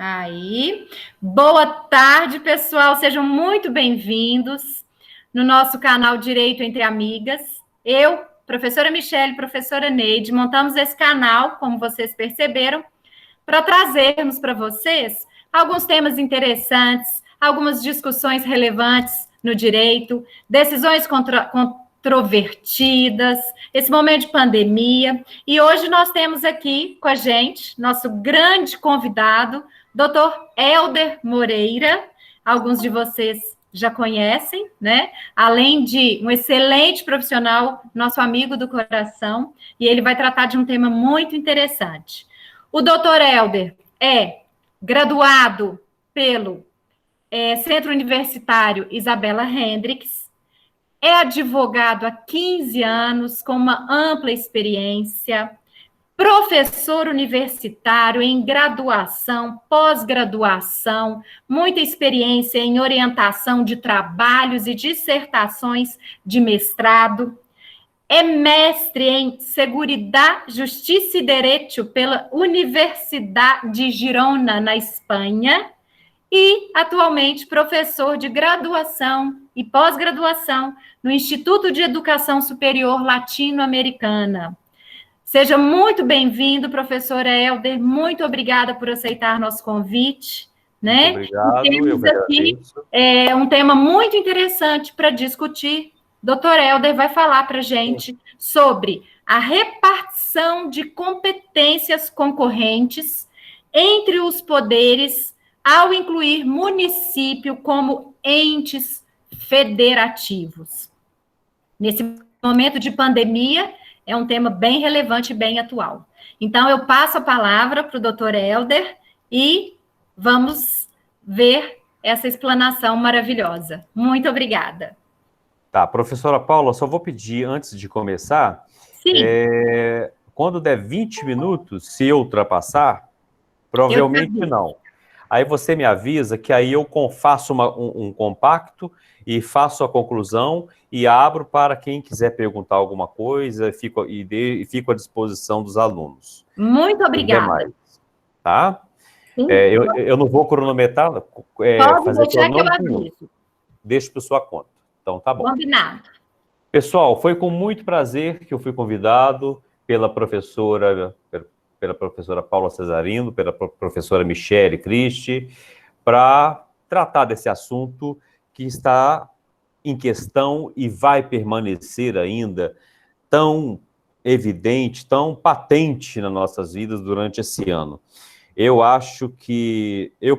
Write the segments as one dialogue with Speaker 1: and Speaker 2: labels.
Speaker 1: Aí, boa tarde, pessoal. Sejam muito bem-vindos no nosso canal Direito Entre Amigas. Eu, professora Michele, professora Neide, montamos esse canal, como vocês perceberam, para trazermos para vocês alguns temas interessantes, algumas discussões relevantes no direito, decisões controvertidas, esse momento de pandemia. E hoje nós temos aqui com a gente nosso grande convidado, Dr. Helder Moreira. Alguns de vocês já conhecem, né? Além de um excelente profissional, nosso amigo do coração, e ele vai tratar de um tema muito interessante. O Dr. Helder é graduado pelo Centro Universitário Isabela Hendricks, é advogado há 15 anos, com uma ampla experiência, professor universitário em graduação, pós-graduação, muita experiência em orientação de trabalhos e dissertações de mestrado, é mestre em Seguridade, Justiça e Direito pela Universidade de Girona, na Espanha, e atualmente professor de graduação e pós-graduação no Instituto de Educação Superior Latino-Americana. Seja muito bem-vindo, professora Helder. Muito obrigada por aceitar nosso convite. Né?
Speaker 2: Muito obrigado,
Speaker 1: temos aqui um tema muito interessante para discutir. Dr. Helder vai falar para a gente sobre a repartição de competências concorrentes entre os poderes ao incluir município como entes federativos. Nesse momento de pandemia, é um tema bem relevante e bem atual. Então, eu passo a palavra para o Dr. Helder e vamos ver essa explanação maravilhosa. Muito obrigada.
Speaker 2: Tá, professora Paula, só vou pedir, antes de começar, quando der 20 minutos, se eu ultrapassar, provavelmente não. Aí você me avisa que aí eu faço um compacto e faço a conclusão e abro para quem quiser perguntar alguma coisa e fico à disposição dos alunos.
Speaker 1: Muito obrigada.
Speaker 2: Tá? Eu não vou cronometrar.
Speaker 1: Pode deixar que eu aviso.
Speaker 2: Deixo por sua conta. Então, tá bom.
Speaker 1: Combinado.
Speaker 2: Pessoal, foi com muito prazer que eu fui convidado pela professora Paula Cesarino, pela professora Michele Cristi, para tratar desse assunto que está em questão e vai permanecer ainda tão evidente, tão patente nas nossas vidas durante esse ano. Eu acho que, eu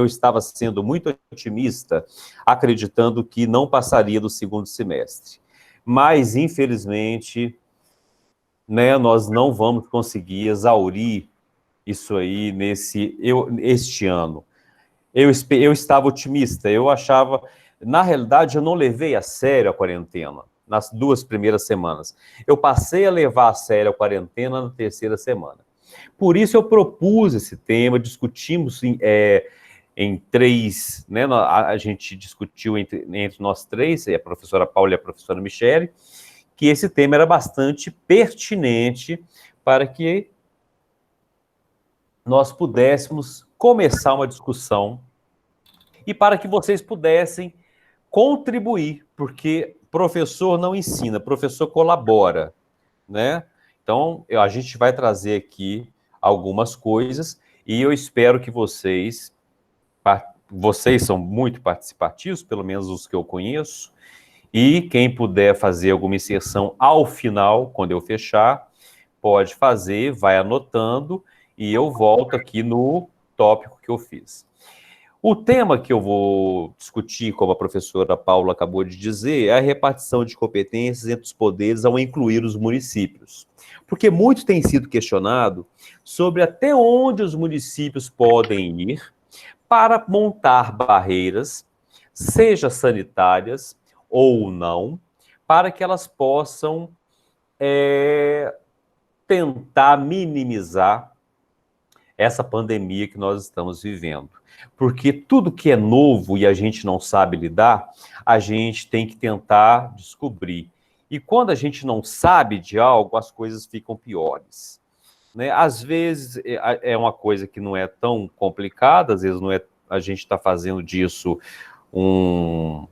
Speaker 2: estava sendo muito otimista, acreditando que não passaria do segundo semestre. Mas, infelizmente, né, nós não vamos conseguir exaurir isso aí este ano. Eu estava otimista, eu achava... Na realidade, eu não levei a sério a quarentena nas 2 primeiras semanas. Eu passei a levar a sério a quarentena na 3ª semana. Por isso eu propus esse tema, discutimos em 3, né, a gente discutiu entre nós 3, a professora Paula e a professora Michele, que esse tema era bastante pertinente para que nós pudéssemos começar uma discussão e para que vocês pudessem contribuir, porque professor não ensina, professor colabora, né? Então, a gente vai trazer aqui algumas coisas e eu espero que vocês são muito participativos, pelo menos os que eu conheço, e quem puder fazer alguma inserção ao final, quando eu fechar, pode fazer, vai anotando e eu volto aqui no tópico que eu fiz. O tema que eu vou discutir, como a professora Paula acabou de dizer, é a repartição de competências entre os poderes ao incluir os municípios. Porque muito tem sido questionado sobre até onde os municípios podem ir para montar barreiras, seja sanitárias ou não, para que elas possam tentar minimizar essa pandemia que nós estamos vivendo. Porque tudo que é novo e a gente não sabe lidar, a gente tem que tentar descobrir. E quando a gente não sabe de algo, as coisas ficam piores, né? Às vezes é uma coisa que não é tão complicada, às vezes não é, a gente está fazendo disso um...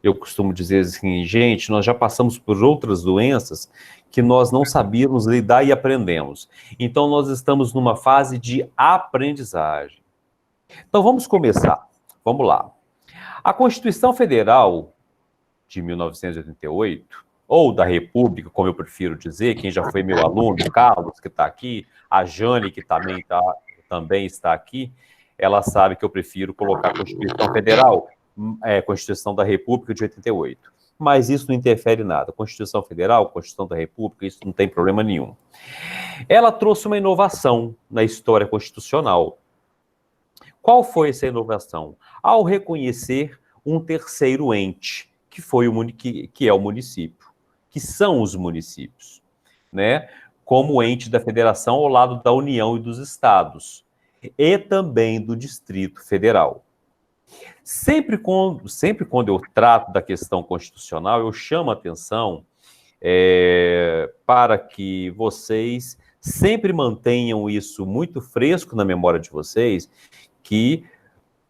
Speaker 2: Eu costumo dizer assim, gente, nós já passamos por outras doenças que nós não sabíamos lidar e aprendemos. Então, nós estamos numa fase de aprendizagem. Então, vamos começar. Vamos lá. A Constituição Federal de 1988, ou da República, como eu prefiro dizer, quem já foi meu aluno, o Carlos, que está aqui, a Jane, que também está aqui, ela sabe que eu prefiro colocar a Constituição Federal, Constituição da República de 88. Mas isso não interfere nada. Constituição Federal, Constituição da República, isso não tem problema nenhum. Ela trouxe uma inovação na história constitucional. Qual foi essa inovação? Ao reconhecer um terceiro ente, que é o município, que são os municípios, né? Como ente da federação ao lado da União e dos estados, e também do Distrito Federal. Sempre quando eu trato da questão constitucional, eu chamo a atenção para que vocês sempre mantenham isso muito fresco na memória de vocês, que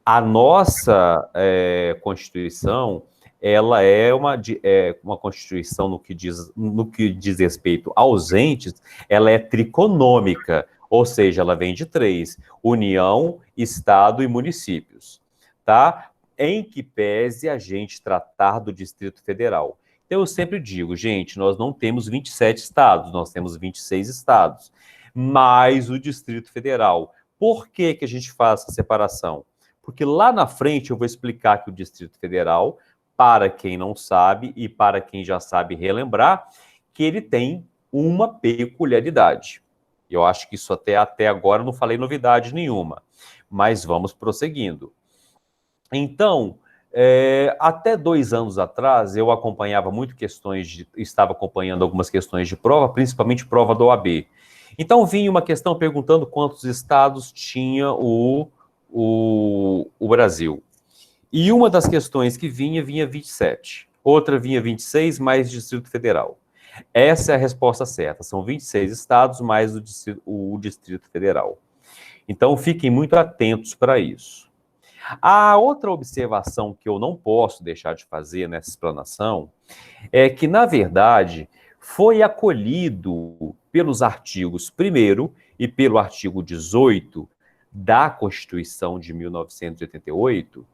Speaker 2: a nossa Constituição, ela é uma Constituição no que diz respeito aos entes, ela é triconômica, ou seja, ela vem de 3, União, Estado e municípios, tá? Em que pese a gente tratar do Distrito Federal. Então, eu sempre digo, gente, nós não temos 27 estados, nós temos 26 estados, mais o Distrito Federal. Por que que a gente faz essa separação? Porque lá na frente eu vou explicar que o Distrito Federal, para quem não sabe e para quem já sabe relembrar, que ele tem uma peculiaridade. Eu acho que isso até agora não falei novidade nenhuma, mas vamos prosseguindo. Então, até 2 anos atrás, eu acompanhava muito estava acompanhando algumas questões de prova, principalmente prova da OAB. Então, vinha uma questão perguntando quantos estados tinha o Brasil. E uma das questões que vinha 27. Outra vinha 26, mais Distrito Federal. Essa é a resposta certa. São 26 estados, mais o Distrito Federal. Então, fiquem muito atentos para isso. A outra observação que eu não posso deixar de fazer nessa explanação é que, na verdade, foi acolhido pelos artigos 1º e pelo artigo 18 da Constituição de 1988,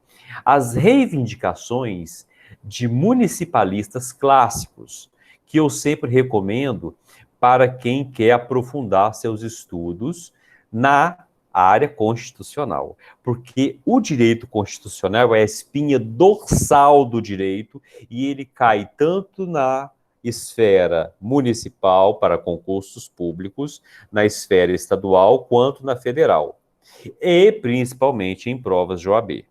Speaker 2: as reivindicações de municipalistas clássicos, que eu sempre recomendo para quem quer aprofundar seus estudos na área constitucional, porque o direito constitucional é a espinha dorsal do direito e ele cai tanto na esfera municipal para concursos públicos, na esfera estadual, quanto na federal, e principalmente em provas de OAB.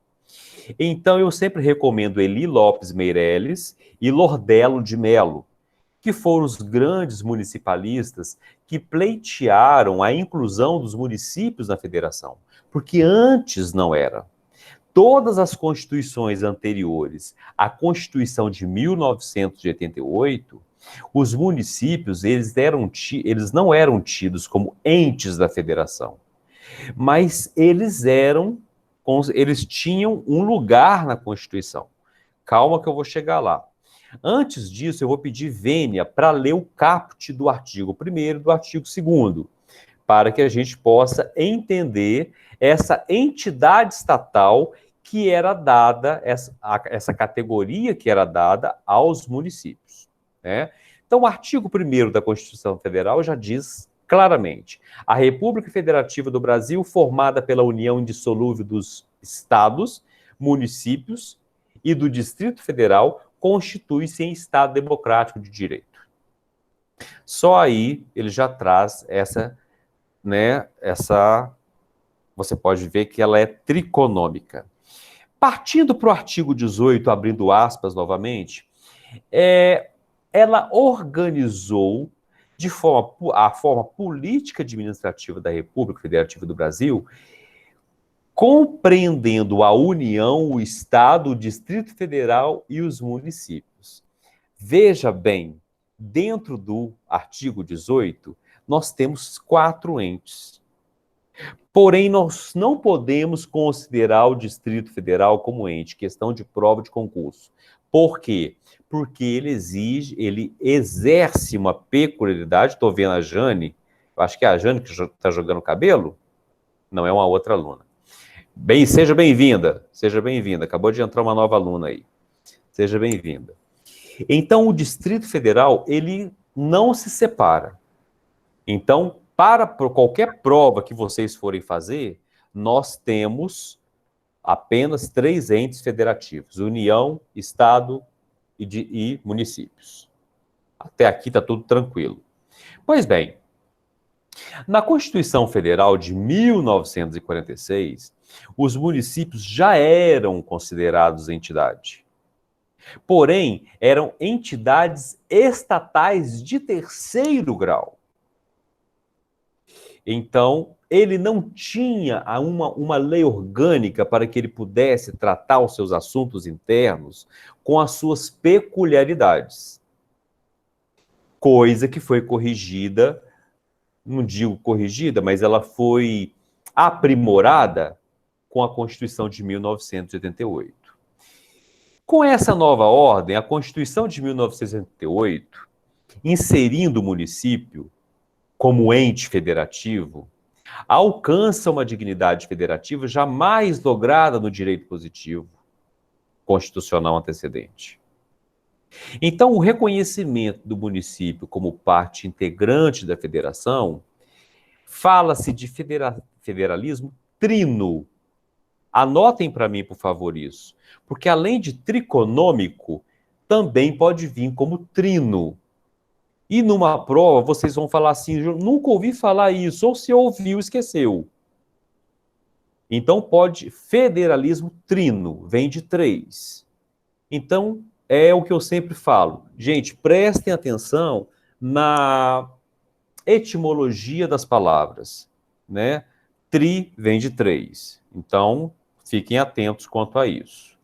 Speaker 2: Então, eu sempre recomendo Eli Lopes Meireles e Lordelo de Mello, que foram os grandes municipalistas que pleitearam a inclusão dos municípios na federação, porque antes não era. Todas as constituições anteriores à Constituição de 1988, os municípios eles não eram tidos como entes da federação, mas eles tinham um lugar na Constituição. Calma que eu vou chegar lá. Antes disso, eu vou pedir Vênia para ler o caput do artigo 1º e do artigo 2º, para que a gente possa entender essa entidade estatal que era dada, essa categoria que era dada aos municípios, né? Então, o artigo 1º da Constituição Federal já diz claramente: a República Federativa do Brasil, formada pela união indissolúvel dos estados, municípios e do Distrito Federal, constitui-se em Estado democrático de direito. Só aí ele já traz você pode ver que ela é triconômica. Partindo para o artigo 18, abrindo aspas novamente, ela organizou a forma política administrativa da República Federativa do Brasil, compreendendo a União, o Estado, o Distrito Federal e os municípios. Veja bem, dentro do artigo 18, nós temos 4 entes. Porém, nós não podemos considerar o Distrito Federal como ente, questão de prova de concurso. Por quê? Porque ele exerce uma peculiaridade. Estou vendo a Jane, eu acho que é a Jane que está jogando cabelo, não é uma outra aluna. Bem, seja bem-vinda, acabou de entrar uma nova aluna aí. Seja bem-vinda. Então, o Distrito Federal, ele não se separa. Então, para qualquer prova que vocês forem fazer, nós temos apenas 3 entes federativos: União, Estado e municípios. Até aqui está tudo tranquilo. Pois bem, na Constituição Federal de 1946, os municípios já eram considerados entidade. Porém, eram entidades estatais de 3º grau. Então, ele não tinha uma lei orgânica para que ele pudesse tratar os seus assuntos internos com as suas peculiaridades. Coisa que foi corrigida, não digo corrigida, mas ela foi aprimorada com a Constituição de 1988. Com essa nova ordem, a Constituição de 1988, inserindo o município como ente federativo, alcança uma dignidade federativa jamais lograda no direito positivo constitucional antecedente. Então, o reconhecimento do município como parte integrante da federação, fala-se de federalismo trino. Anotem para mim, por favor, isso. Porque além de triconômico, também pode vir como trino. E numa prova, vocês vão falar assim: eu nunca ouvi falar isso, ou se ouviu, esqueceu. Então, pode, federalismo trino, vem de 3. Então, é o que eu sempre falo. Gente, prestem atenção na etimologia das palavras, né? Tri vem de 3. Então, fiquem atentos quanto a isso.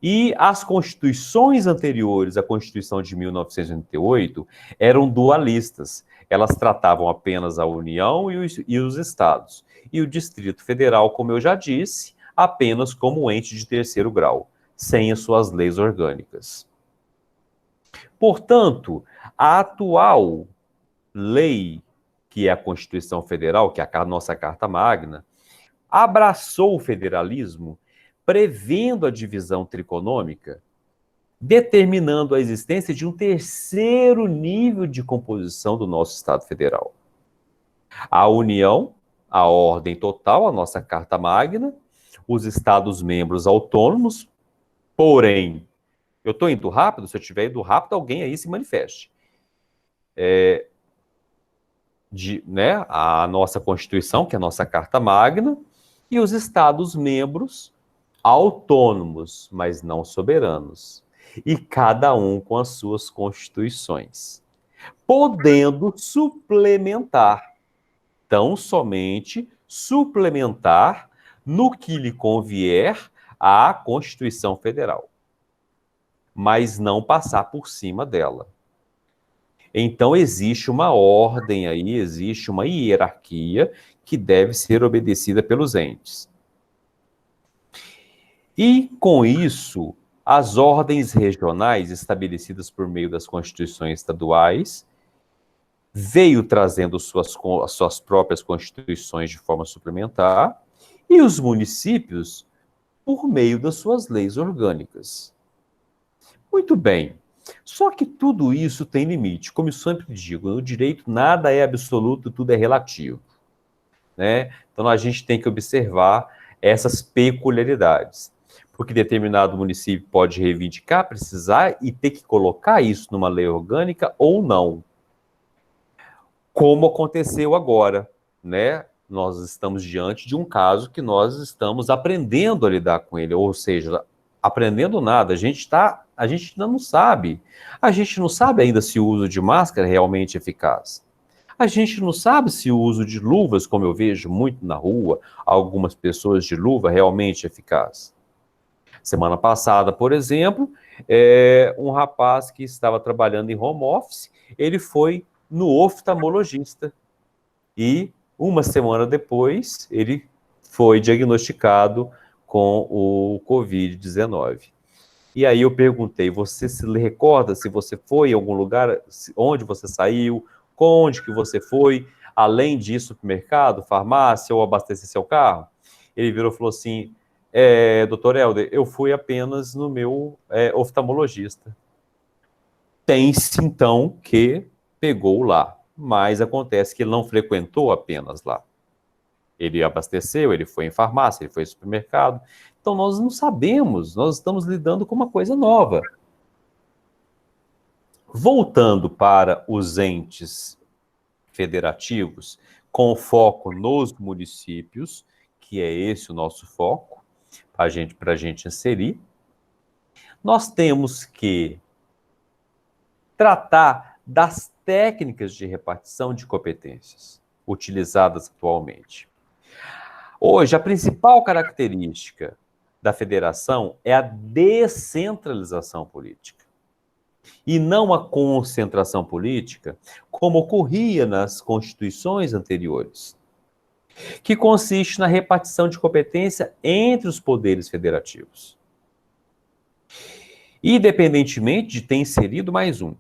Speaker 2: E as constituições anteriores à Constituição de 1988 eram dualistas. Elas tratavam apenas a União e os estados. E o Distrito Federal, como eu já disse, apenas como ente de 3º grau, sem as suas leis orgânicas. Portanto, a atual lei, que é a Constituição Federal, que é a nossa Carta Magna, abraçou o federalismo, prevendo a divisão triconômica, determinando a existência de um 3º nível de composição do nosso Estado Federal. A União, a ordem total, a nossa Carta Magna, os Estados-membros autônomos, porém, eu estou indo rápido, se eu estiver indo rápido, alguém aí se manifeste. A nossa Constituição, que é a nossa Carta Magna, e os Estados-membros autônomos, mas não soberanos, e cada um com as suas constituições, podendo suplementar, tão somente suplementar no que lhe convier à Constituição Federal, mas não passar por cima dela. Então, existe uma ordem aí, existe uma hierarquia que deve ser obedecida pelos entes. E, com isso, as ordens regionais estabelecidas por meio das constituições estaduais veio trazendo as suas próprias constituições de forma suplementar, e os municípios por meio das suas leis orgânicas. Muito bem. Só que tudo isso tem limite. Como eu sempre digo, no direito nada é absoluto, tudo é relativo, né? Então a gente tem que observar essas peculiaridades. Porque determinado município pode reivindicar, precisar e ter que colocar isso numa lei orgânica ou não. Como aconteceu agora, né? Nós estamos diante de um caso que nós estamos aprendendo a lidar com ele, ou seja, aprendendo nada, a gente ainda não sabe. A gente não sabe ainda se o uso de máscara é realmente eficaz. A gente não sabe se o uso de luvas, como eu vejo muito na rua, algumas pessoas de luva, realmente é eficaz. Semana passada, por exemplo, um rapaz que estava trabalhando em home office, ele foi no oftalmologista. E uma semana depois, ele foi diagnosticado com o Covid-19. E aí eu perguntei, você se recorda se você foi em algum lugar, onde você saiu, onde que você foi, além disso, supermercado, farmácia ou abastecer seu carro? Ele virou e falou assim, doutor Helder, eu fui apenas no meu oftalmologista. Tem-se, então, que pegou lá, mas acontece que ele não frequentou apenas lá. Ele abasteceu, ele foi em farmácia, ele foi em supermercado. Então, nós não sabemos, nós estamos lidando com uma coisa nova. Voltando para os entes federativos, com foco nos municípios, que é esse o nosso foco, para a gente inserir, nós temos que tratar das técnicas de repartição de competências utilizadas atualmente. Hoje, a principal característica da federação é a descentralização política e não a concentração política, como ocorria nas constituições anteriores, que consiste na repartição de competência entre os poderes federativos. Independentemente de ter inserido mais um.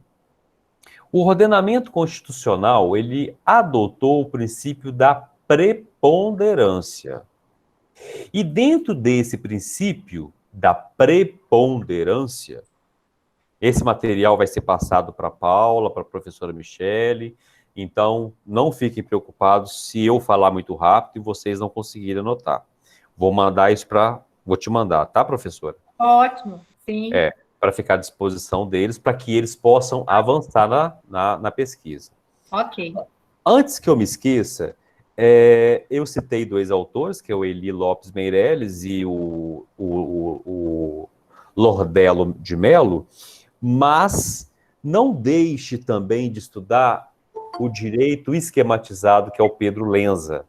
Speaker 2: O ordenamento constitucional, ele adotou o princípio da preponderância. E dentro desse princípio da preponderância, esse material vai ser passado para a Paula, para a professora Michele, então não fiquem preocupados se eu falar muito rápido e vocês não conseguirem anotar. Vou te mandar, tá, professora?
Speaker 1: Ótimo, sim.
Speaker 2: Para ficar à disposição deles, para que eles possam avançar na pesquisa.
Speaker 1: Ok.
Speaker 2: Antes que eu me esqueça, eu citei dois autores, que é o Eli Lopes Meireles e o Lordelo de Mello, mas não deixe também de estudar o direito esquematizado, que é o Pedro Lenza,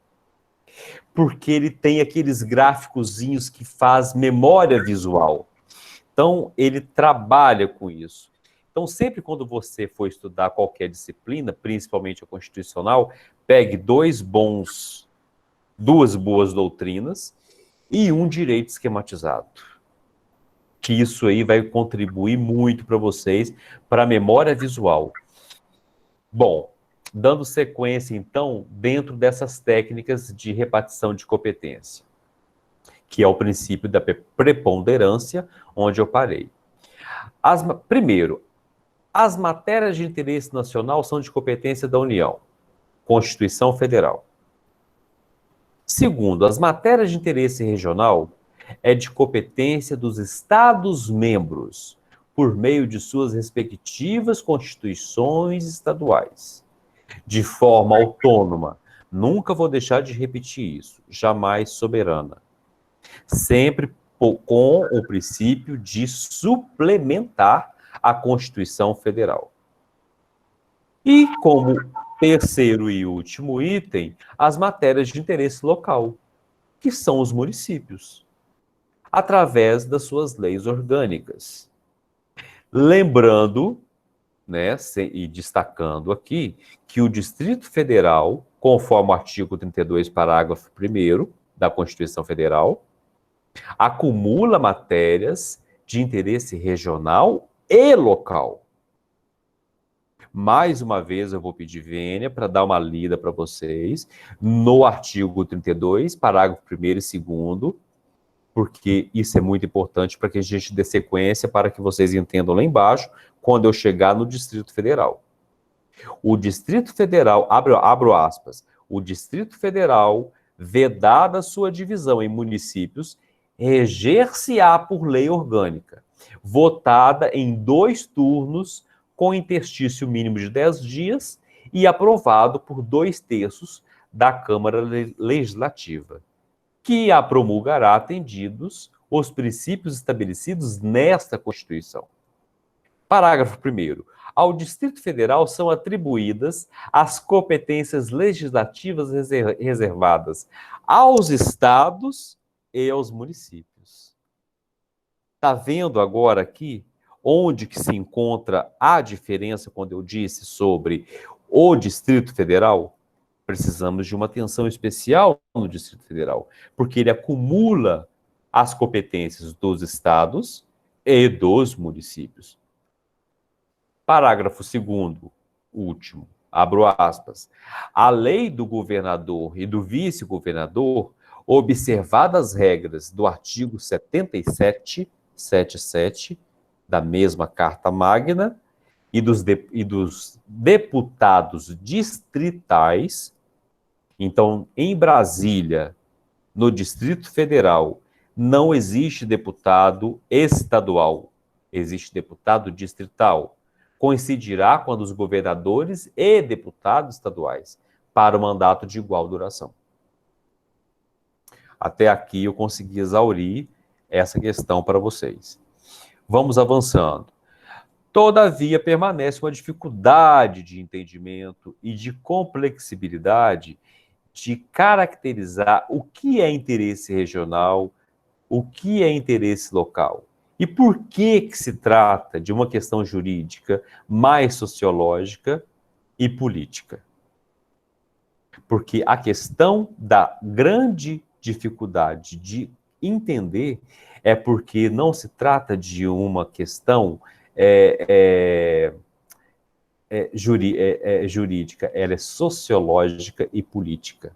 Speaker 2: porque ele tem aqueles gráficozinhos que faz memória visual. Então, ele trabalha com isso. Então, sempre quando você for estudar qualquer disciplina, principalmente a constitucional, pegue duas boas doutrinas e um direito esquematizado. Que isso aí vai contribuir muito para vocês, para a memória visual. Bom, dando sequência, então, dentro dessas técnicas de repartição de competência, que é o princípio da preponderância, onde eu parei. Primeiro, as matérias de interesse nacional são de competência da União, Constituição Federal. Segundo, as matérias de interesse regional é de competência dos Estados-membros, por meio de suas respectivas constituições estaduais, de forma autônoma. Nunca vou deixar de repetir isso, jamais soberana. Sempre com o princípio de suplementar a Constituição Federal. E como terceiro e último item, as matérias de interesse local, que são os municípios, através das suas leis orgânicas. Lembrando, né, e destacando aqui, que o Distrito Federal, conforme o artigo 32, parágrafo 1º da Constituição Federal, acumula matérias de interesse regional e local. Mais uma vez, eu vou pedir vênia para dar uma lida para vocês no artigo 32, parágrafo 1º e 2º, porque isso é muito importante para que a gente dê sequência para que vocês entendam lá embaixo, quando eu chegar no Distrito Federal. O Distrito Federal, abro aspas, o Distrito Federal, vedada a sua divisão em municípios, reger-se-á por lei orgânica, votada em 2 turnos, com interstício mínimo de 10 dias e aprovado por 2/3 da Câmara Legislativa, que a promulgará atendidos os princípios estabelecidos nesta Constituição. Parágrafo 1º. Ao Distrito Federal são atribuídas as competências legislativas reservadas aos estados e aos municípios. Está vendo agora aqui onde que se encontra a diferença quando eu disse sobre o Distrito Federal? precisamos de uma atenção especial no Distrito Federal, porque ele acumula as competências dos estados e dos municípios. Parágrafo 2º, último, abro aspas. A lei do governador e do vice-governador, observadas as regras do artigo 77 da mesma Carta Magna e dos deputados distritais. Então, em Brasília, no Distrito Federal, não existe deputado estadual, existe deputado distrital. Coincidirá com a dos governadores e deputados estaduais, para o mandato de igual duração. Até aqui eu consegui exaurir essa questão para vocês. Vamos avançando. Todavia, permanece uma dificuldade de entendimento e de complexibilidade de caracterizar o que é interesse regional, o que é interesse local. E por que se trata de uma questão jurídica mais sociológica e política? Porque a questão da grande dificuldade de entender é porque não se trata de uma questão jurídica, ela é sociológica e política,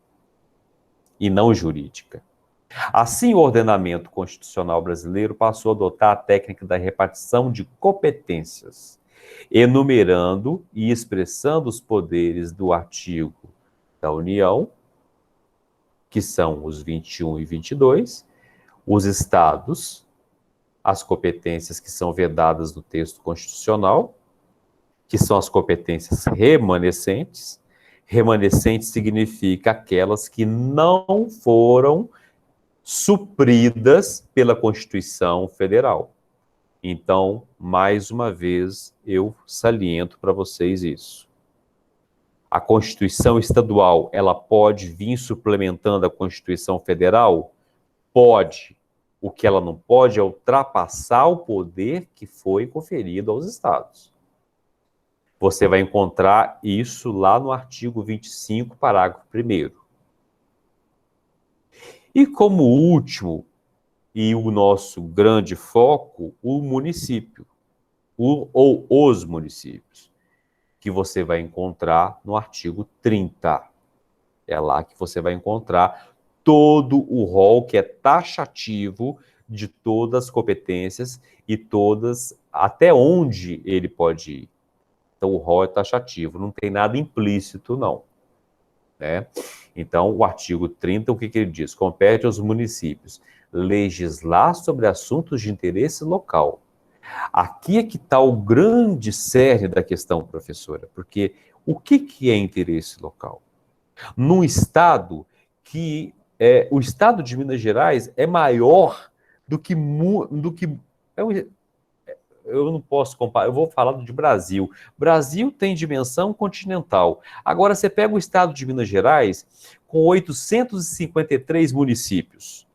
Speaker 2: e não jurídica. Assim, o ordenamento constitucional brasileiro passou a adotar a técnica da repartição de competências, enumerando e expressando os poderes do artigo da União, que são os 21 e 22, os estados, as competências que são vedadas no texto constitucional, que são as competências remanescentes. Remanescente significa aquelas que não foram supridas pela Constituição Federal. Então, mais uma vez, eu saliento para vocês isso. A Constituição Estadual, ela pode vir suplementando a Constituição Federal? Pode. O que ela não pode é ultrapassar o poder que foi conferido aos estados. Você vai encontrar isso lá no artigo 25, parágrafo 1º. E como último, e o nosso grande foco, o município, ou os municípios, que você vai encontrar no artigo 30. É lá que você vai encontrar todo o rol que é taxativo de todas as competências e todas, até onde ele pode ir. Então, o rol é taxativo, não tem nada implícito, não. Né? Então, o artigo 30, o que ele diz? Compete aos municípios legislar sobre assuntos de interesse local. Aqui é que está o grande cerne da questão, professora, porque o que é interesse local? Num estado que o estado de Minas Gerais é maior do que eu não posso comparar, eu vou falar de Brasil. Brasil tem dimensão continental. Agora, você pega o estado de Minas Gerais, com 853 municípios.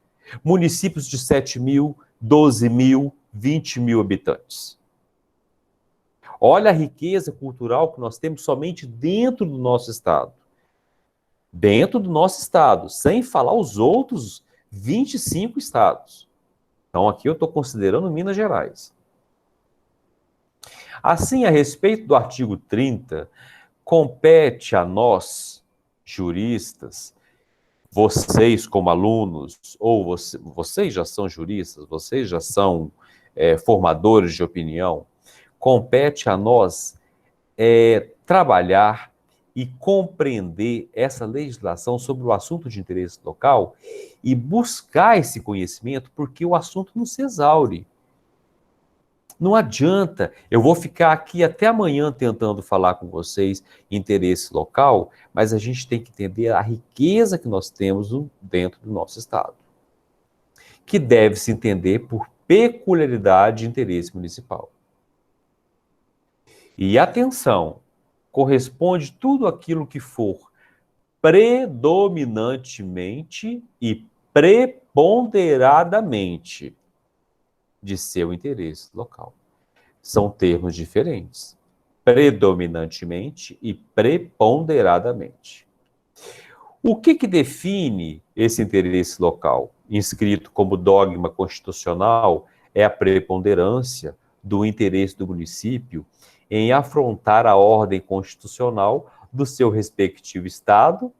Speaker 2: Municípios de 7 mil, 12 mil, 20 mil habitantes. Olha a riqueza cultural que nós temos somente dentro do nosso estado. Dentro do nosso estado, sem falar os outros 25 estados. Então, aqui eu estou considerando Minas Gerais. Assim, a respeito do artigo 30, compete a nós, juristas, vocês como alunos, ou vocês já são juristas, vocês já são formadores de opinião, compete a nós trabalhar e compreender essa legislação sobre o assunto de interesse local e buscar esse conhecimento, porque o assunto não se exaure. Não adianta, eu vou ficar aqui até amanhã tentando falar com vocês interesse local, mas a gente tem que entender a riqueza que nós temos dentro do nosso estado, que deve se entender por peculiaridade de interesse municipal. E atenção, corresponde tudo aquilo que for predominantemente e preponderadamente de seu interesse local. São termos diferentes. Predominantemente e preponderadamente. O que define esse interesse local? Inscrito como dogma constitucional é a preponderância do interesse do município em afrontar a ordem constitucional do seu respectivo estado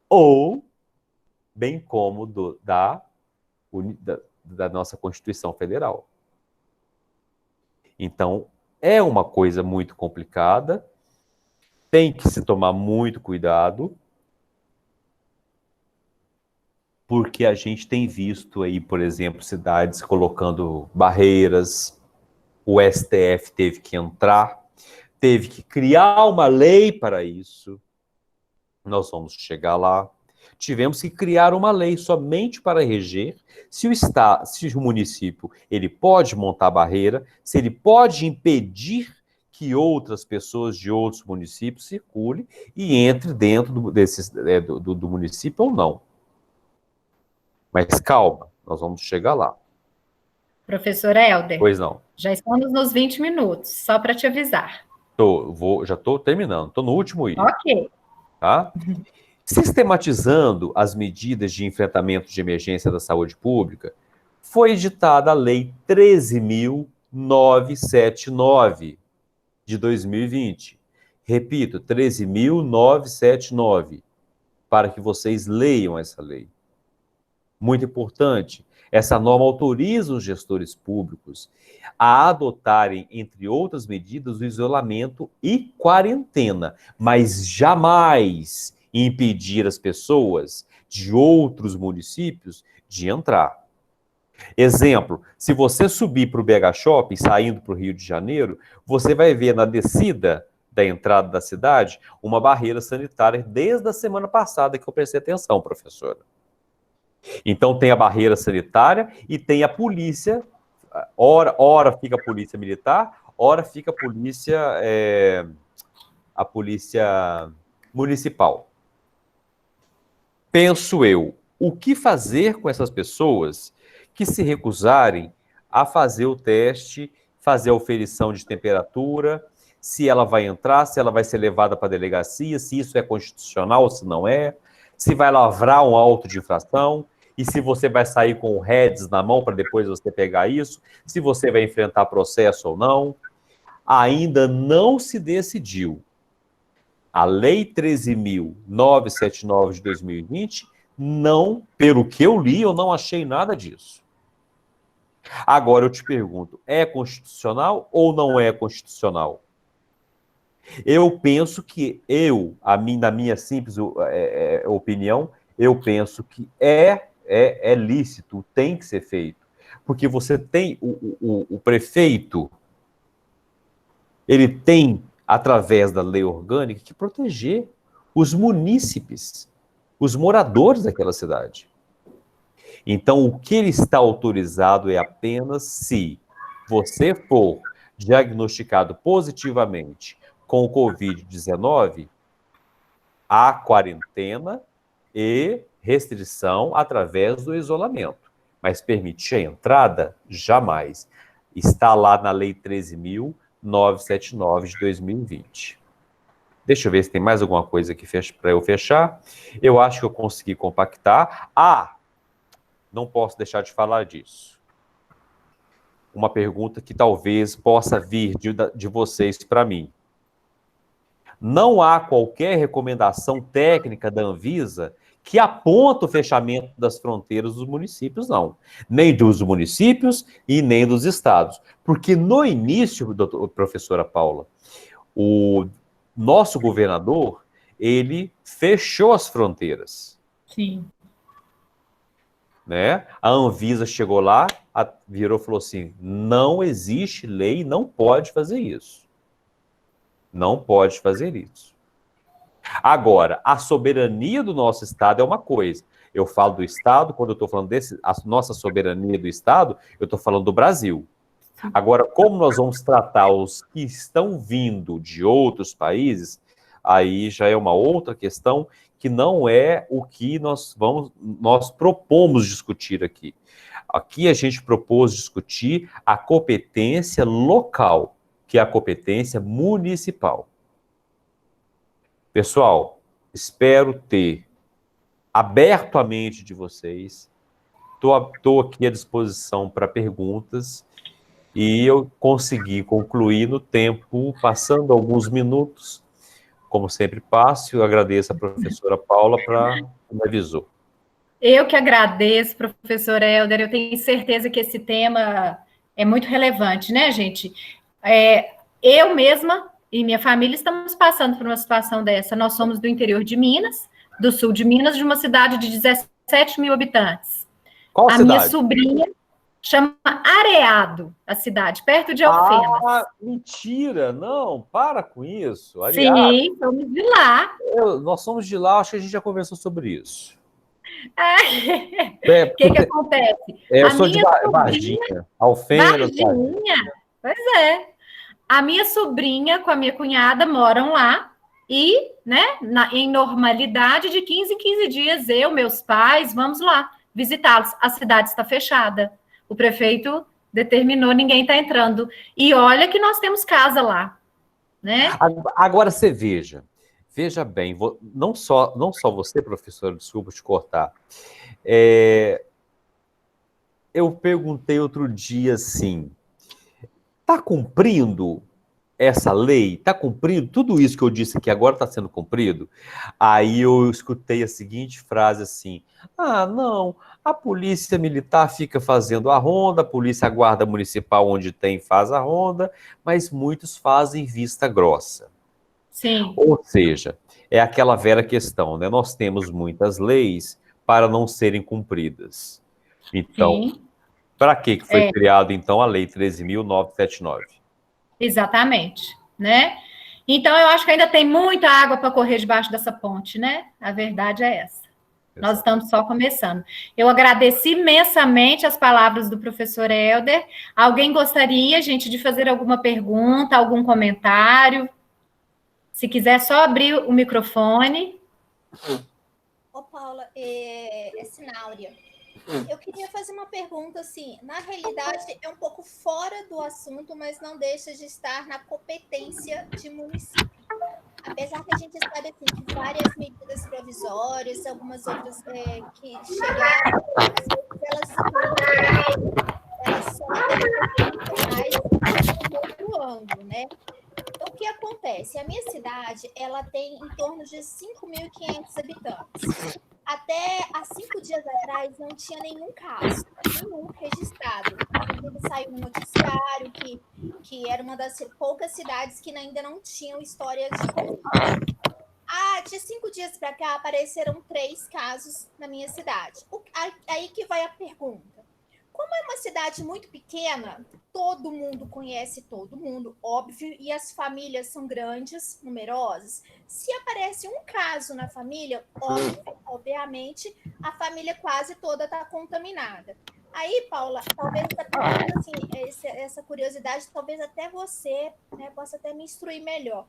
Speaker 2: ou bem como da nossa Constituição Federal. Então, é uma coisa muito complicada, tem que se tomar muito cuidado, porque a gente tem visto aí, por exemplo, cidades colocando barreiras, o STF teve que entrar, teve que criar uma lei para isso, nós vamos chegar lá. Tivemos que criar uma lei somente para reger se o município ele pode montar barreira, se ele pode impedir que outras pessoas de outros municípios circulem e entre dentro do município ou não. Mas calma, nós vamos chegar lá.
Speaker 1: Professor Helder.
Speaker 2: Pois não.
Speaker 1: Já estamos nos 20 minutos, só para te avisar.
Speaker 2: Já estou terminando, estou no último item.
Speaker 1: Ok.
Speaker 2: Tá? Sistematizando as medidas de enfrentamento de emergência da saúde pública, foi editada a Lei 13.979 de 2020. Repito, 13.979, para que vocês leiam essa lei. Muito importante, essa norma autoriza os gestores públicos a adotarem, entre outras medidas, o isolamento e quarentena, mas jamais impedir as pessoas de outros municípios de entrar. Exemplo, se você subir para o BH Shopping, saindo para o Rio de Janeiro, você vai ver na descida da entrada da cidade uma barreira sanitária desde a semana passada que eu prestei atenção, professora. Então tem a barreira sanitária e tem a polícia, ora fica a polícia militar, ora fica a polícia municipal. Penso eu, o que fazer com essas pessoas que se recusarem a fazer o teste, fazer a oferição de temperatura, se ela vai entrar, se ela vai ser levada para a delegacia, se isso é constitucional, se não é, se vai lavrar um auto de infração, e se você vai sair com o REDS na mão para depois você pegar isso, se você vai enfrentar processo ou não. Ainda não se decidiu. A Lei 13.979 de 2020, não, pelo que eu li, eu não achei nada disso. Agora eu te pergunto, é constitucional ou não é constitucional? Eu penso que na minha simples opinião, eu penso que é lícito, tem que ser feito. Porque você tem o prefeito, ele tem, através da lei orgânica, que proteger os munícipes, os moradores daquela cidade. Então, o que ele está autorizado é apenas se você for diagnosticado positivamente com o Covid-19, há quarentena e restrição através do isolamento. Mas permitir a entrada, jamais. Está lá na Lei 13.979 de 2020. Deixa eu ver se tem mais alguma coisa aqui para eu fechar. Eu acho que eu consegui compactar. Não posso deixar de falar disso. Uma pergunta que talvez possa vir de vocês para mim. Não há qualquer recomendação técnica da Anvisa que aponta o fechamento das fronteiras dos municípios, não. Nem dos municípios e nem dos estados. Porque no início, professora Paula, o nosso governador, ele fechou as fronteiras.
Speaker 1: Sim.
Speaker 2: Né? A Anvisa chegou lá, virou e falou assim, não existe lei, não pode fazer isso. Não pode fazer isso. Agora, a soberania do nosso Estado é uma coisa. Eu falo do Estado, quando eu estou falando a nossa soberania do Estado, eu estou falando do Brasil. Agora, como nós vamos tratar os que estão vindo de outros países, aí já é uma outra questão que não é o que nós propomos discutir aqui. Aqui a gente propôs discutir a competência local, que é a competência municipal. Pessoal, espero ter aberto a mente de vocês. Estou aqui à disposição para perguntas e eu consegui concluir no tempo, passando alguns minutos, como sempre passo. Eu agradeço a professora Paula me avisou.
Speaker 1: Eu que agradeço, professor Helder. Eu tenho certeza que esse tema é muito relevante, né, gente? Eu mesma e minha família estamos passando por uma situação dessa. Nós somos do interior de Minas, do sul de Minas, de uma cidade de 17 mil habitantes.
Speaker 2: Qual cidade?
Speaker 1: Minha sobrinha chama Areado, a cidade, perto de Alfenas.
Speaker 2: Ah, mentira! Não, para com isso. Areado.
Speaker 1: Sim, somos de lá.
Speaker 2: Nós somos de lá, acho que a gente já conversou sobre isso.
Speaker 1: O que acontece?
Speaker 2: Eu sou de Varginha, Alfenas.
Speaker 1: Varginha? Pois é. A minha sobrinha com a minha cunhada moram lá e, né, em normalidade, de 15 em 15 dias, meus pais, vamos lá visitá-los. A cidade está fechada. O prefeito determinou, ninguém está entrando. E olha que nós temos casa lá, né?
Speaker 2: Agora você veja bem, não só você, professora, desculpa te cortar. Eu perguntei outro dia assim, está cumprindo essa lei? Está cumprindo tudo isso que eu disse que agora está sendo cumprido? Aí eu escutei a seguinte frase assim, não, a polícia militar fica fazendo a ronda, a polícia, a guarda municipal onde tem faz a ronda, mas muitos fazem vista grossa.
Speaker 1: Sim.
Speaker 2: Ou seja, é aquela velha questão, né? Nós temos muitas leis para não serem cumpridas. Então, para que foi criado, então, a Lei 13.979?
Speaker 1: Exatamente, né? Então, eu acho que ainda tem muita água para correr debaixo dessa ponte, né? A verdade é essa. Exato. Nós estamos só começando. Eu agradeço imensamente as palavras do professor Helder. Alguém gostaria, gente, de fazer alguma pergunta, algum comentário? Se quiser, só abrir o microfone.
Speaker 3: Ô, Paula, Sináurea, eu queria fazer uma pergunta, assim, na realidade é um pouco fora do assunto, mas não deixa de estar na competência de município. Apesar que a gente sabe assim, que várias medidas provisórias, algumas outras que chegaram, às vezes elas só mais no outro ângulo, né? Então, o que acontece? A minha cidade, ela tem em torno de 5.500 habitantes. Até há 5 dias atrás, não tinha nenhum caso, nenhum registrado. Inclusive, saiu no noticiário que era uma das poucas cidades que ainda não tinham histórias de Covid. De 5 dias para cá, apareceram 3 casos na minha cidade. Aí que vai a pergunta. Como é uma cidade muito pequena, todo mundo conhece todo mundo, óbvio, e as famílias são grandes, numerosas. Se aparece um caso na família, obviamente, a família quase toda está contaminada. Aí, Paula, talvez assim, essa curiosidade, talvez até você, né, possa até me instruir melhor.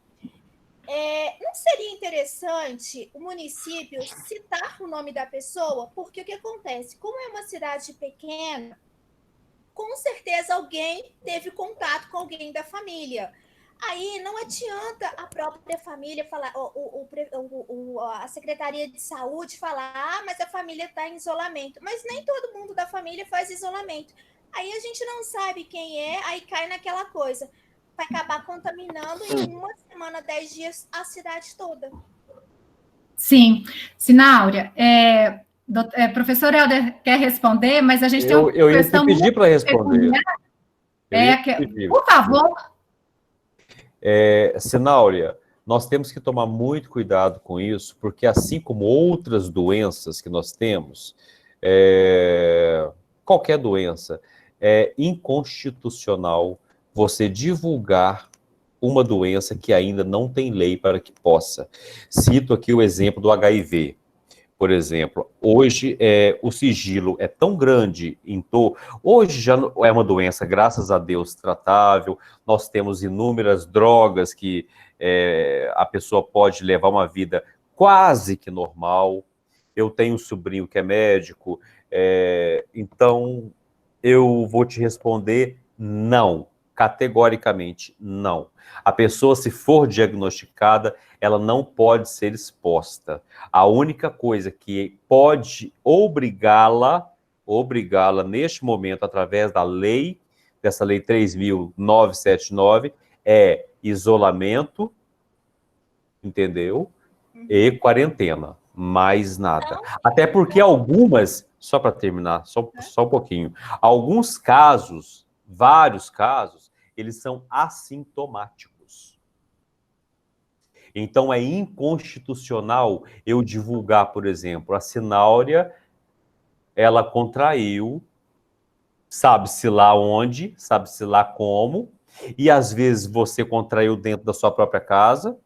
Speaker 3: Não seria interessante o município citar o nome da pessoa? Porque o que acontece? Como é uma cidade pequena, com certeza alguém teve contato com alguém da família. Aí não adianta a própria família falar, a Secretaria de Saúde falar, mas a família está em isolamento. Mas nem todo mundo da família faz isolamento. Aí a gente não sabe quem é, aí cai naquela coisa. Vai acabar contaminando em 1 semana, 10 dias, a cidade toda.
Speaker 1: Sim. Sináurea, professor Helder quer responder, mas a gente tem uma questão...
Speaker 2: Eu ia te pedir para responder.
Speaker 1: Por favor.
Speaker 2: Sináurea, nós temos que tomar muito cuidado com isso, porque assim como outras doenças que nós temos, qualquer doença, é inconstitucional você divulgar uma doença que ainda não tem lei para que possa. Cito aqui o exemplo do HIV. Por exemplo, hoje o sigilo é tão grande, hoje já é uma doença, graças a Deus, tratável, nós temos inúmeras drogas que a pessoa pode levar uma vida quase que normal. Eu tenho um sobrinho que é médico, então eu vou te responder não. Categoricamente, não. A pessoa, se for diagnosticada, ela não pode ser exposta. A única coisa que pode obrigá-la neste momento, através da lei, dessa lei 3.979, é isolamento, entendeu? E quarentena, mais nada. Até porque algumas, só para terminar, só um pouquinho, alguns casos, vários casos, eles são assintomáticos. Então é inconstitucional eu divulgar, por exemplo, a Sináurea, ela contraiu, sabe-se lá onde, sabe-se lá como, e às vezes você contraiu dentro da sua própria casa,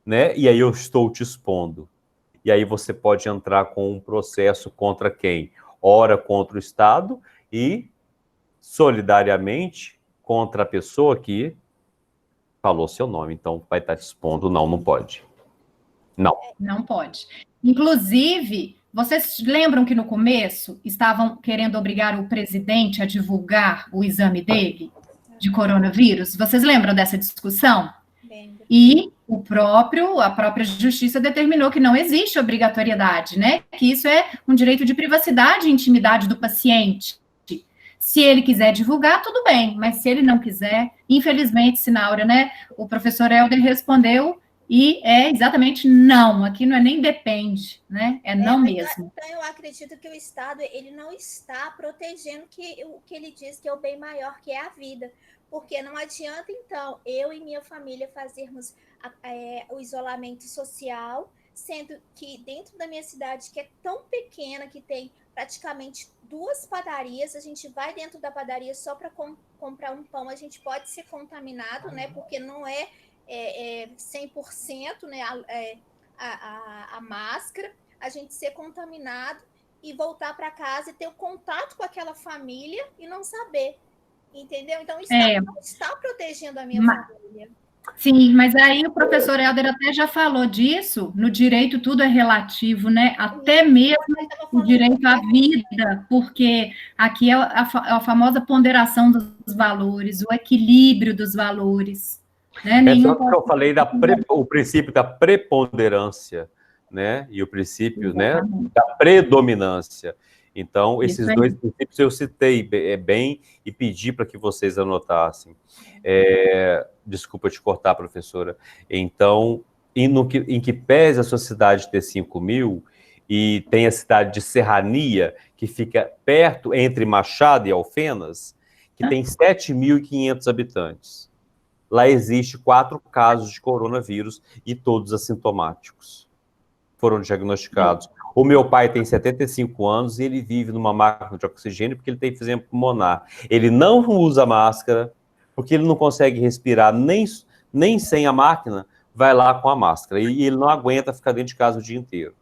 Speaker 2: né? E aí eu estou te expondo. E aí você pode entrar com um processo contra quem? Ora contra o Estado e, solidariamente, contra a pessoa que falou seu nome. Então, vai estar te expondo. Não, não pode. Não.
Speaker 1: Não pode. Inclusive, vocês lembram que no começo estavam querendo obrigar o presidente a divulgar o exame dele de coronavírus? Vocês lembram dessa discussão? E a própria justiça determinou que não existe obrigatoriedade, né? Que isso é um direito de privacidade e intimidade do paciente. Se ele quiser divulgar, tudo bem, mas se ele não quiser, infelizmente, Sináurea, né? O professor Helder respondeu e é exatamente não. Aqui não é nem depende, né? É não mesmo.
Speaker 3: Então, eu acredito que o Estado ele não está protegendo o que ele diz que é o bem maior, que é a vida. Porque não adianta, então, eu e minha família fazermos o isolamento social, sendo que dentro da minha cidade, que é tão pequena, que tem praticamente 2 padarias, a gente vai dentro da padaria só para comprar um pão, a gente pode ser contaminado, né? Porque não é 100%, né, a máscara, a gente ser contaminado e voltar para casa e ter o contato com aquela família e não saber. Entendeu? Então, o Estado não está protegendo a minha família.
Speaker 1: Sim, mas aí o professor Helder até já falou disso, no direito tudo é relativo, né? Até mesmo o direito à vida, porque aqui é a famosa ponderação dos valores, o equilíbrio dos valores. Né?
Speaker 2: É só que eu falei o princípio da preponderância, né? E o princípio, né, da predominância. Então, esses dois princípios eu citei bem e pedi para que vocês anotassem. Desculpa te cortar, professora. Então, em que pese a sua cidade ter 5.000 e tem a cidade de Serrania, que fica perto, entre Machado e Alfenas, que tem 7.500 habitantes. Lá existe 4 casos de coronavírus e todos assintomáticos. Foram diagnosticados. O meu pai tem 75 anos e ele vive numa máquina de oxigênio porque ele tem enfisema pulmonar. Ele não usa máscara porque ele não consegue respirar nem sem a máquina, vai lá com a máscara. E ele não aguenta ficar dentro de casa o dia inteiro.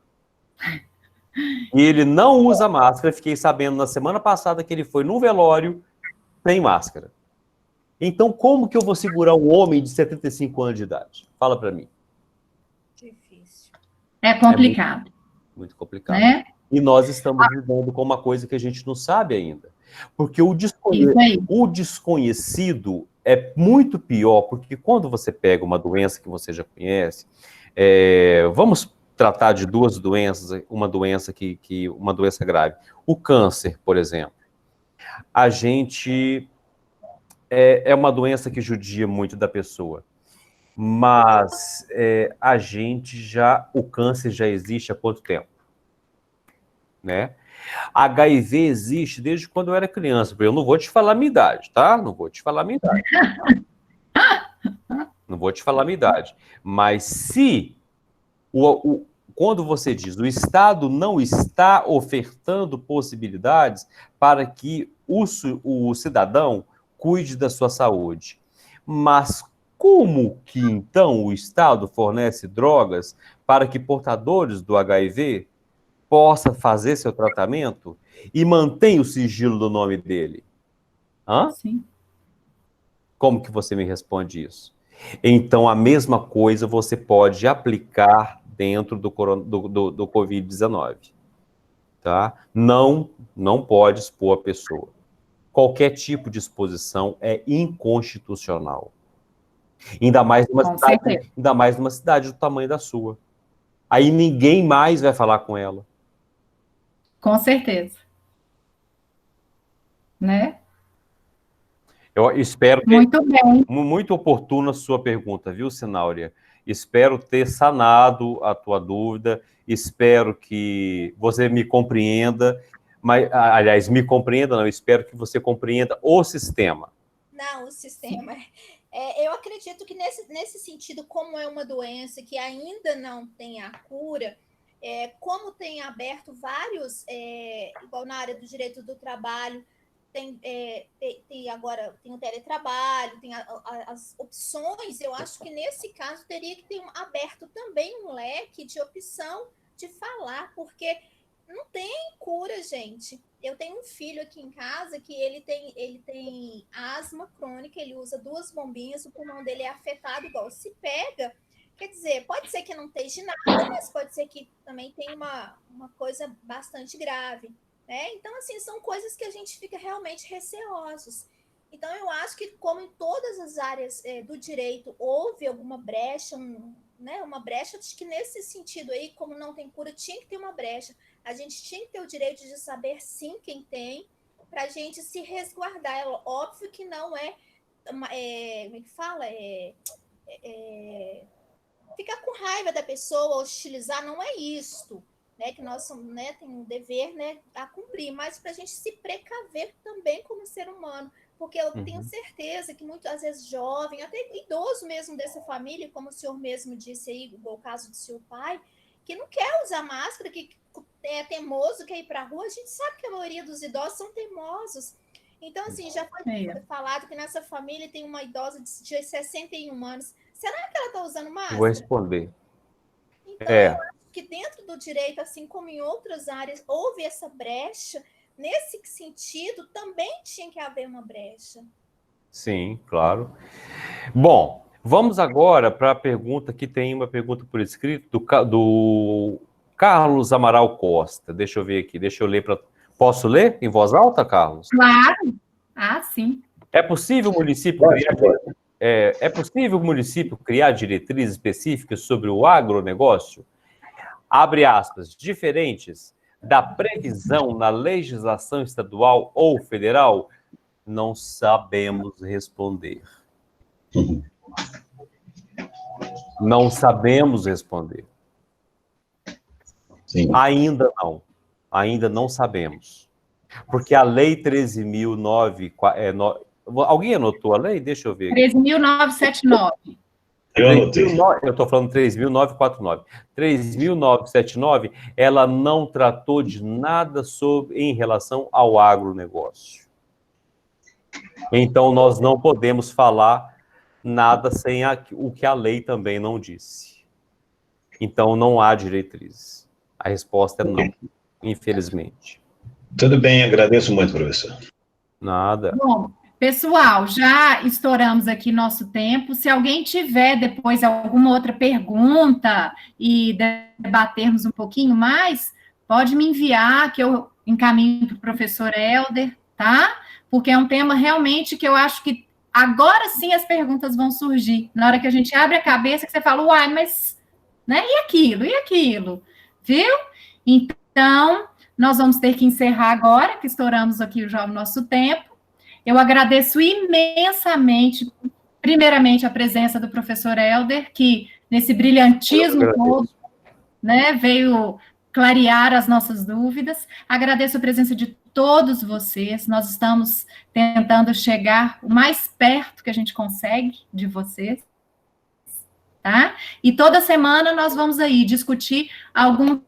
Speaker 2: E ele não usa máscara. Fiquei sabendo na semana passada que ele foi num velório sem máscara. Então, como que eu vou segurar um homem de 75 anos de idade? Fala para mim.
Speaker 3: Difícil.
Speaker 1: É complicado.
Speaker 2: Muito complicado.
Speaker 1: Né?
Speaker 2: E nós estamos lidando com uma coisa que a gente não sabe ainda. Porque o desconhecido é muito pior, porque quando você pega uma doença que você já conhece, vamos tratar de 2 doenças, uma doença uma doença grave. O câncer, por exemplo. A gente... é uma doença que judia muito da pessoa. Mas o câncer já existe há quanto tempo? Né? HIV existe desde quando eu era criança. Eu não vou te falar a minha idade, tá? Não vou te falar a minha idade. Não vou te falar a minha idade. Mas se quando você diz o Estado não está ofertando possibilidades para que o cidadão cuide da sua saúde, mas como que, então, o Estado fornece drogas para que portadores do HIV possam fazer seu tratamento e mantém o sigilo do nome dele? Hã?
Speaker 1: Sim.
Speaker 2: Como que você me responde isso? Então, a mesma coisa você pode aplicar dentro do Covid-19. Tá? Não pode expor a pessoa. qualquer tipo de exposição é inconstitucional. Ainda mais numa cidade do tamanho da sua. Aí ninguém mais vai falar com ela.
Speaker 1: Com certeza. Né?
Speaker 2: Eu espero ter...
Speaker 1: Muito bem.
Speaker 2: Muito oportuna a sua pergunta, viu, Sináurea? Espero ter sanado a tua dúvida, espero que você me compreenda, mas, aliás, me compreenda, não, espero que você compreenda o sistema.
Speaker 3: Não, o sistema. Eu acredito que nesse sentido, como é uma doença que ainda não tem a cura, como tem aberto vários, igual na área do direito do trabalho, agora tem o teletrabalho, tem as opções, eu acho que nesse caso teria que ter aberto também um leque de opção de falar, porque não tem cura, gente. Eu tenho um filho aqui em casa que ele tem asma crônica, ele usa 2 bombinhas, o pulmão dele é afetado igual se pega. Quer dizer, pode ser que não esteja nada, mas pode ser que também tenha uma coisa bastante grave. Né? Então, assim, são coisas que a gente fica realmente receosos. Então, eu acho que, como em todas as áreas do direito, houve alguma brecha, uma brecha, acho que nesse sentido aí, como não tem cura, tinha que ter uma brecha. A gente tinha que ter o direito de saber, sim, quem tem, para a gente se resguardar. Óbvio que não como é que fala? Ficar com raiva da pessoa, hostilizar, não é isto. Né, que nós somos, né, tem um dever, né, a cumprir, mas para a gente se precaver também como ser humano, porque eu tenho certeza que muitas vezes jovem, até idoso mesmo dessa família, como o senhor mesmo disse aí, igual o caso do seu pai, que não quer usar máscara, que é teimoso, quer ir para a rua, a gente sabe que a maioria dos idosos são teimosos. Então, assim, já foi falado que nessa família tem uma idosa de 61 anos. Será que ela está usando máscara?
Speaker 2: Vou responder.
Speaker 3: Então, eu acho que dentro do direito, assim como em outras áreas, houve essa brecha. Nesse sentido, também tinha que haver uma brecha.
Speaker 2: Sim, claro. Bom, vamos agora para a pergunta que tem uma pergunta por escrito do Carlos Amaral Costa. Deixa eu ver aqui, deixa eu ler. Posso ler em voz alta, Carlos?
Speaker 1: Claro. Sim.
Speaker 2: É possível o município criar diretrizes específicas sobre o agronegócio? Abre aspas, diferentes da previsão na legislação estadual ou federal? Não sabemos responder. Não sabemos responder.
Speaker 4: Sim.
Speaker 2: Ainda não sabemos. Porque a lei 13.009... alguém anotou a lei? Deixa eu ver.
Speaker 1: 13.979.
Speaker 4: Eu anotei.
Speaker 2: Eu estou falando 3.949. 3.979, ela não tratou de nada em relação ao agronegócio. Então, nós não podemos falar nada sem o que a lei também não disse. Então, não há diretrizes. A resposta é não, infelizmente.
Speaker 4: Tudo bem, agradeço muito, professor.
Speaker 2: Nada.
Speaker 1: Bom, pessoal, já estouramos aqui nosso tempo. Se alguém tiver depois alguma outra pergunta e debatermos um pouquinho mais, pode me enviar, que eu encaminho para o professor Helder, tá? Porque é um tema realmente que eu acho que agora sim as perguntas vão surgir. Na hora que a gente abre a cabeça, que você fala, uai, mas, né? E aquilo? Viu? Então, nós vamos ter que encerrar agora, que estouramos aqui já o nosso tempo. Eu agradeço imensamente, primeiramente, a presença do professor Helder, que nesse brilhantismo todo, né, veio clarear as nossas dúvidas. Agradeço a presença de todos vocês. Nós estamos tentando chegar o mais perto que a gente consegue de vocês, tá? E toda semana nós vamos aí discutir algum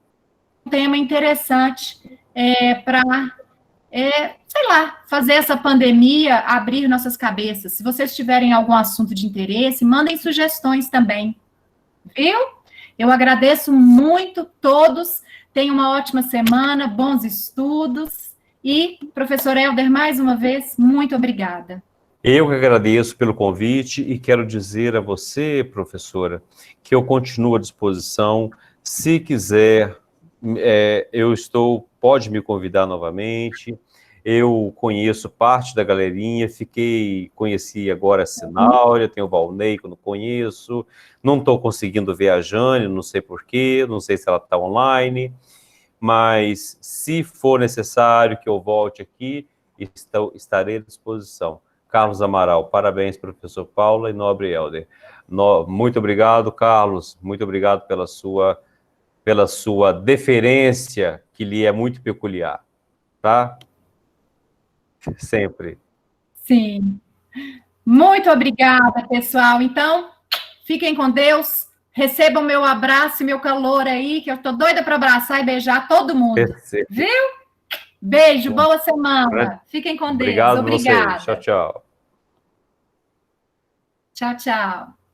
Speaker 1: tema interessante para, sei lá, fazer essa pandemia abrir nossas cabeças. Se vocês tiverem algum assunto de interesse, mandem sugestões também, viu? Eu agradeço muito todos. Tenham uma ótima semana, bons estudos. E, professor Helder, mais uma vez, muito obrigada.
Speaker 2: Eu que agradeço pelo convite e quero dizer a você, professora, que eu continuo à disposição. Se quiser, pode me convidar novamente. Eu conheço parte da galerinha, conheci agora a Sináurea, tenho o Valnei, que eu não conheço, não estou conseguindo ver a Jane, não sei porquê, não sei se ela está online, mas se for necessário que eu volte aqui, estarei à disposição. Carlos Amaral, parabéns, professor Paula e nobre Helder. Muito obrigado, Carlos, muito obrigado pela sua deferência, que lhe é muito peculiar, tá? Sempre.
Speaker 1: Sim. Muito obrigada, pessoal. Então, fiquem com Deus. Recebam meu abraço e meu calor aí, que eu tô doida para abraçar e beijar todo mundo.
Speaker 2: Perfeito.
Speaker 1: Viu? Beijo, boa semana. Fiquem com Deus.
Speaker 2: Obrigado
Speaker 1: Obrigada.
Speaker 2: a vocês. Tchau, tchau.
Speaker 1: Tchau, tchau.